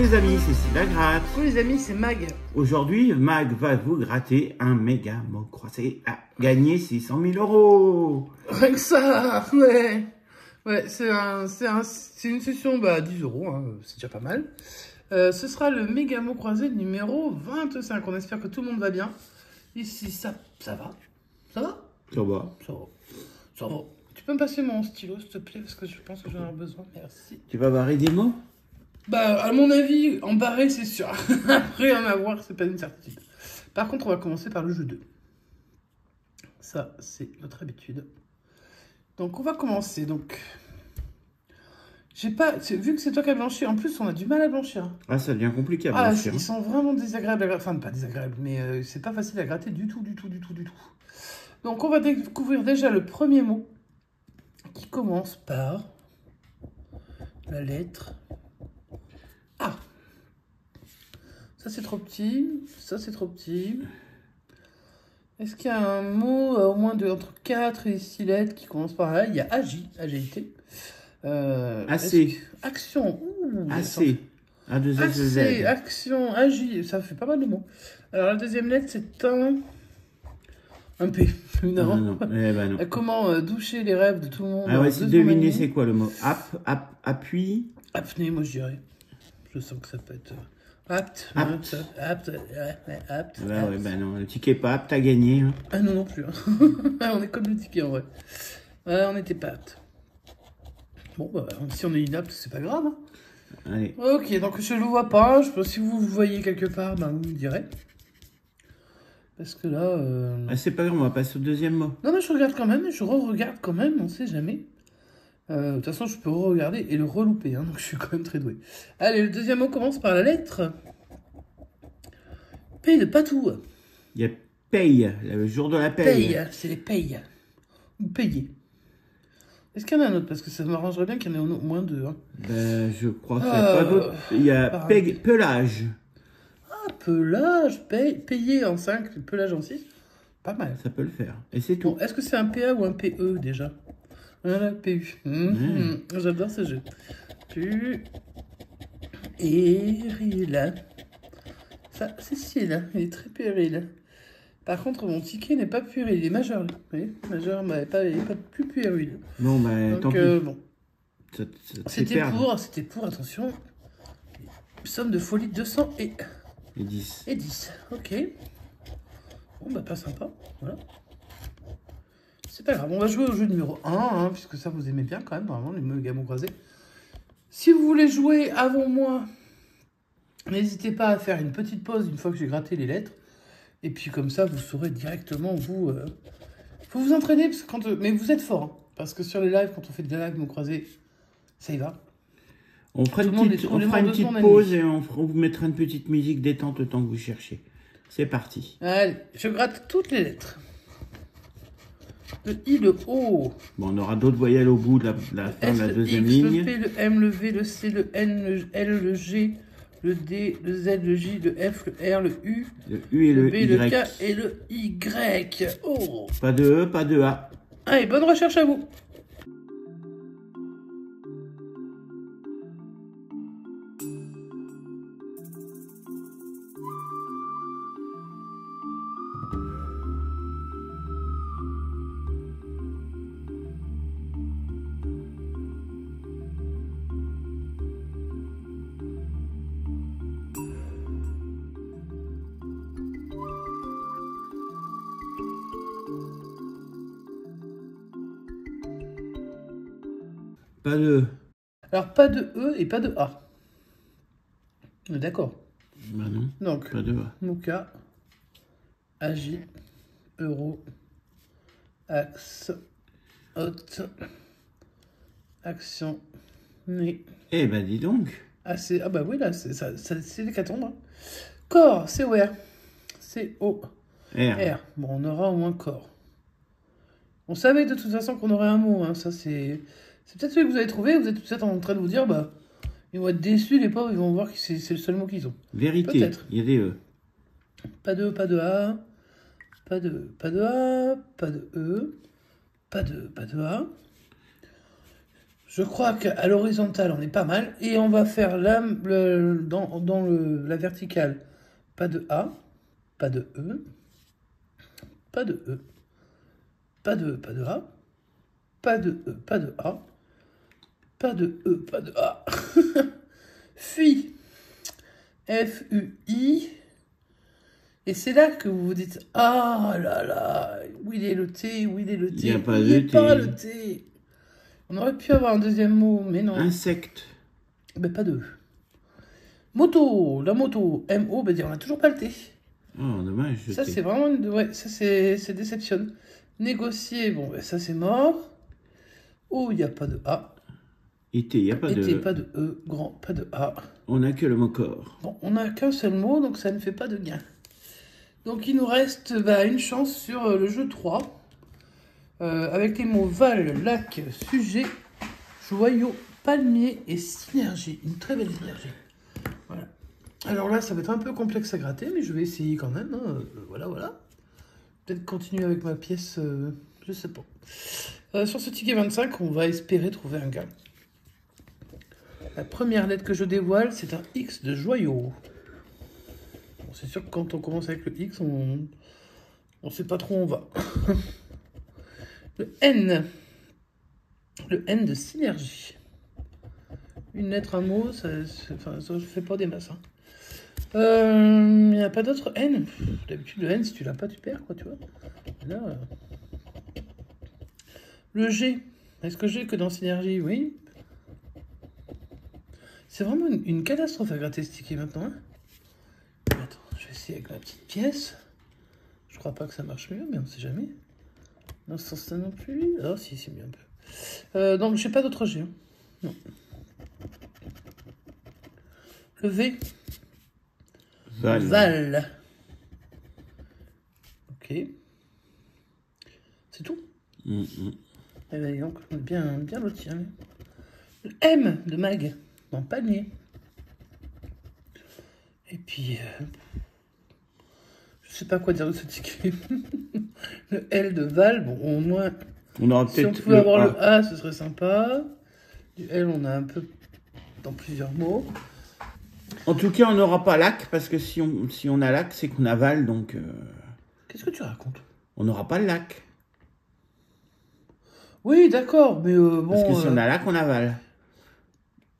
les amis, c'est Sylvain Gratte. Coucou les amis, c'est Mag. Aujourd'hui, Mag va vous gratter un méga mot croisé à gagner 600 000 euros. Rien que ça, ouais. Ouais, c'est une session 10 euros, hein, c'est déjà pas mal. Ce sera le méga mot croisé numéro 25. On espère que tout le monde va bien. Ici, ça va. Ça va? Ça va. Ça va. Ça va. Tu peux me passer mon stylo, s'il te plaît, parce que je pense que j'en ai besoin. Merci. Tu vas barrer des mots? Bah, à mon avis, en barrer, c'est sûr. Après, en avoir, c'est pas une certitude. Par contre, on va commencer par le jeu 2. Ça, c'est notre habitude. Donc, on va commencer. Donc, vu que c'est toi qui as blanchi, en plus, on a du mal à blanchir. Ah, ça devient compliqué à Ah, blanchir. ils sont vraiment désagréables à gratter. Enfin, pas désagréables, mais c'est pas facile à gratter du tout. Donc, on va découvrir déjà le premier mot qui commence par la lettre A. Ça, c'est trop petit. Ça, c'est trop petit. Est-ce qu'il y a un mot au moins entre 4 et 6 lettres qui commence par A? Il y a AJ, agilité. AC. Action. Ouh, AC. A2S2Z. Action, agit. Ça fait pas mal de mots. Alors, la deuxième lettre, c'est un P, évidemment. Non. Eh ben non. Comment doucher les rêves de tout le monde. Ah ouais, si deviner c'est quoi le mot? Appui. Apnée, moi je dirais. Je sens que ça peut être apte. Ouais, ben non, le ticket pas apte à gagner. Hein. Ah non plus. On est comme le ticket en vrai. On n'était pas apte. Bon, bah, si on est inapte, c'est pas grave. Hein. Allez. Ok, donc je le vois pas. Je sais pas si vous le voyez quelque part, ben, vous me direz. Parce que là... Ah, c'est pas grave, on va passer au deuxième mot. Non, mais je regarde quand même. Je re-regarde quand même, on sait jamais. De toute façon, je peux re-regarder et le relouper, hein, donc je suis quand même très doué. Allez, le deuxième mot commence par la lettre P de Patou. Il y a paye, le jour de la paye. Paye, c'est les payes. Ou payer. Est-ce qu'il y en a un autre? Parce que ça m'arrangerait bien qu'il y en ait au moins deux. Hein. Ben, je crois qu'il n'y a pas d'autre. Il y a pelage. Ah, pelage, payer en 5, pelage en 6. Pas mal. Ça peut le faire. Et c'est tout. Bon, est-ce que c'est un PA ou un PE déjà? Voilà, PU. J'adore ce jeu. Péril. Ça, c'est style, il est très péril. Par contre, mon ticket n'est pas puéril, il est majeur. Vous voyez, majeur, mais il n'est pas plus puéril. Bon, ben, donc, tant pis. Bon. Ça C'était pour, attention, somme de folie 200 et 10. Et 10, ok. Bon, bah, pas sympa, voilà. C'est pas grave, on va jouer au jeu numéro 1, hein, puisque ça vous aimez bien quand même, vraiment, les méga mots croisés. Si vous voulez jouer avant moi, n'hésitez pas à faire une petite pause une fois que j'ai gratté les lettres. Et puis comme ça, vous saurez directement, vous... faut vous entraîner, parce que mais vous êtes fort, hein, parce que sur les lives, quand on fait des lives mots croisés, ça y va. On fera une petite pause et on vous mettra une petite musique détente le temps que vous cherchez. C'est parti. Allez, je gratte toutes les lettres. Le I, le O. Bon, on aura d'autres voyelles au bout de la fin de la deuxième ligne. Le P, le M, le V, le C, le N, le L, le G, le D, le Z, le J, le F, le R, le U. Le U et le B, Y. le K et le Y. Oh. Pas de E, pas de A. Allez, bonne recherche à vous. Pas de E. Alors, pas de E et pas de A. On est d'accord? Bah non. Donc, pas de A. Mouka, Agi, Euro, Axe, Hôte, Action, Né. Eh ben dis donc. Ah bah oui, là, c'est l'hécatombe. Hein. Corps, c'est where? C-O. R. Bon, on aura au moins corps. On savait de toute façon qu'on aurait un mot. Hein. Ça, c'est peut-être celui que vous avez trouvé. Vous êtes peut-être en train de vous dire, bah, ils vont être déçus, les pauvres. Ils vont voir que c'est le seul mot qu'ils ont. Vérité. Peut-être. Il y a des E. Pas de E, pas de A. Pas de A, pas de E. Pas de A. Je crois qu'à l'horizontale, on est pas mal. Et on va faire dans la verticale, pas de A, pas de E, pas de E, pas de A, pas de E, pas de A, pas de E, pas de A. Fui. F-U-I. Et c'est là que vous vous dites, ah là là, où il est le T, où il est le T, Il n'y a pas il de n'y a T. pas le T. On aurait pu avoir un deuxième mot, mais non. Insecte. Mais pas de. Moto, la moto, M-O, ben on n'a toujours pas le T. Oh, dommage. Ça, c'est vraiment. Ouais, ça, c'est déception. Négocier, bon, ben, ça, c'est mort. Oh, il n'y a pas de A. Été, il n'y a pas Été, de... pas de E, grand, pas de A. On n'a que le mot corps. Bon, on n'a qu'un seul mot, donc ça ne fait pas de gain. Donc, il nous reste une chance sur le jeu 3. Avec les mots Val, lac, sujet, joyau, palmier et synergie. Une très belle synergie. Voilà. Alors là, ça va être un peu complexe à gratter, mais je vais essayer quand même. Hein. Voilà, voilà. Peut-être continuer avec ma pièce, je sais pas. Sur ce ticket 25, on va espérer trouver un gain. La première lettre que je dévoile, c'est un X de joyau. Bon, c'est sûr que quand on commence avec le X, on ne sait pas trop où on va. Le N. Le N de synergie. Une lettre, un mot, ça ne fait pas des masses. Il n'y a pas d'autre N. D'habitude, le N, si tu l'as pas, tu perds, quoi, tu vois. Là, le G. Est-ce que j'ai que dans synergie? Oui. C'est vraiment une catastrophe à gratter ce ticket maintenant. Hein. Attends, je vais essayer avec ma petite pièce. Je crois pas que ça marche mieux, mais on sait jamais. Dans ce sens-là non plus. Ah, si, c'est mieux un peu. Donc, j'ai pas d'autre G. Hein. Non. Le V. Val. Val. Ok. C'est tout. Eh ben, donc, on est bien lotis. Hein. Le M de Mag. Dans panier. Et puis... je sais pas quoi dire de ce ticket. Le L de Val. Bon, au moins... On aura si on peut-être pouvait avoir le A, ce serait sympa. Du L, on a un peu dans plusieurs mots. En tout cas, on n'aura pas lac, parce que si on a lac, c'est qu'on a Val, donc... Qu'est-ce que tu racontes? On n'aura pas le lac. Oui, d'accord, mais bon... Parce que si on a lac, on a Val.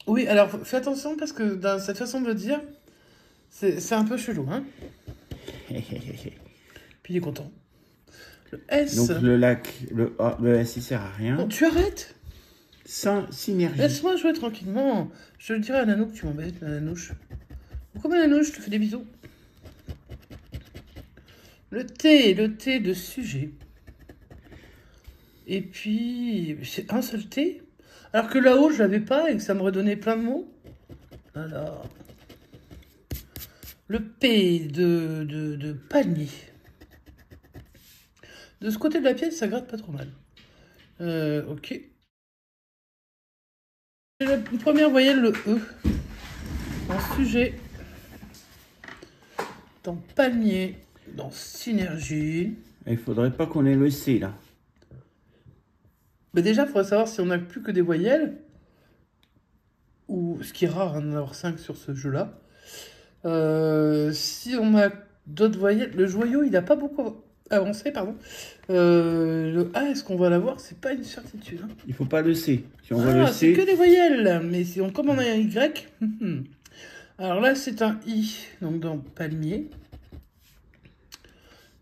Oui, alors, fais attention, parce que dans cette façon de le dire, c'est un peu chelou, hein. Puis il est content. Le S... Donc le lac, le S, il sert à rien. Bon, tu arrêtes. Sans synergie. Laisse-moi jouer tranquillement. Je le dirai à Nanou que tu m'embêtes, la Nanouche. Pourquoi ma Nanouche, je te fais des bisous. Le T de sujet. Et puis, c'est un seul T. Alors que là-haut, je l'avais pas et que ça m'aurait donné plein de mots. Alors, le P de panier. De ce côté de la pièce, ça gratte pas trop mal. Ok. La première voyelle, le E. Dans sujet. Dans palmier. Dans synergie. Il faudrait pas qu'on ait le C, là. Mais déjà, il faudrait savoir si on n'a plus que des voyelles. Ou, ce qui est rare, d'en avoir 5 sur ce jeu-là. Si on a d'autres voyelles... Le joyau, il n'a pas beaucoup avancé, pardon. Le A, est-ce qu'on va l'avoir? C'est pas une certitude. Hein. Il faut pas le C. Si on voit le c'est C... que des voyelles. Mais si on, comme on a un Y... Alors là, c'est un I. Donc dans palmier.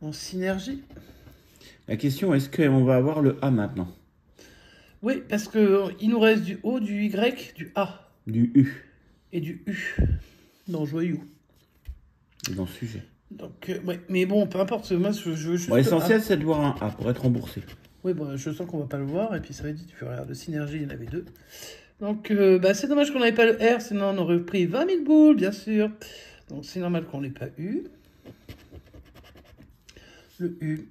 En synergie. La question, est-ce qu'on va avoir le A maintenant? Oui, parce qu'il nous reste du O, du Y, du A. Du U. Et du U. Dans joyau. Et dans sujet. Donc, ouais. Mais bon, peu importe. Moi, je veux juste. Bon, l'essentiel, c'est de voir un A pour être remboursé. Oui, bon, je sens qu'on va pas le voir. Et puis, ça va être dit, tu regardes, de synergie, il y en avait 2. Donc, c'est dommage qu'on n'avait pas le R. Sinon, on aurait pris 20 000 boules, bien sûr. Donc, c'est normal qu'on l'ait pas eu. Le U.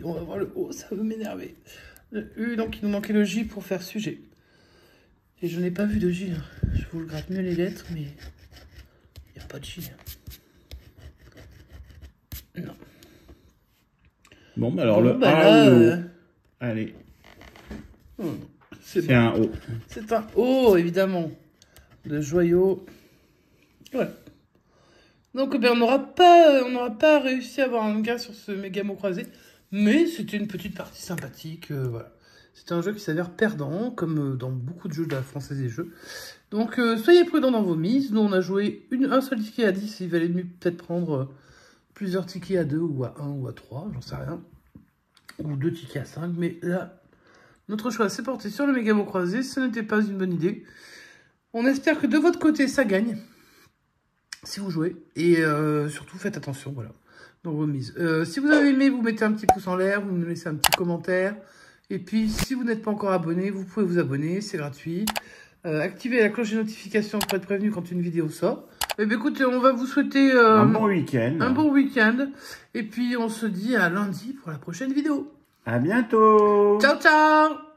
On va voir le O, ça va m'énerver. Le U, donc il nous manquait le J pour faire sujet. Et je n'ai pas vu de J. Hein. Je vous le gratte mieux les lettres, mais il n'y a pas de J. Non. Bon, bah alors bon, le A là, ou le O. Allez. C'est un haut. C'est un haut, évidemment. De joyaux. Voilà. Donc, ben, on n'aura pas réussi à avoir un gars sur ce Mégamo croisé. Mais c'était une petite partie sympathique. Voilà. C'est un jeu qui s'avère perdant, comme dans beaucoup de jeux de la Française des Jeux. Donc, soyez prudents dans vos mises. Nous, on a joué un seul ticket à 10. Il valait mieux peut-être prendre plusieurs tickets à 2 ou à 1 ou à 3, j'en sais rien. Ou 2 tickets à 5. Mais là, notre choix s'est porté sur le Mégamo croisé. Ce n'était pas une bonne idée. On espère que de votre côté, ça gagne. Si vous jouez. Et surtout, faites attention, voilà, dans vos mises. Si vous avez aimé, vous mettez un petit pouce en l'air. Vous nous laissez un petit commentaire. Et puis, si vous n'êtes pas encore abonné, vous pouvez vous abonner. C'est gratuit. Activez la cloche de notification pour être prévenu quand une vidéo sort. Et bien écoutez, on va vous souhaiter un bon week-end. Un bon week-end. Et puis on se dit à lundi pour la prochaine vidéo. À bientôt. Ciao, ciao.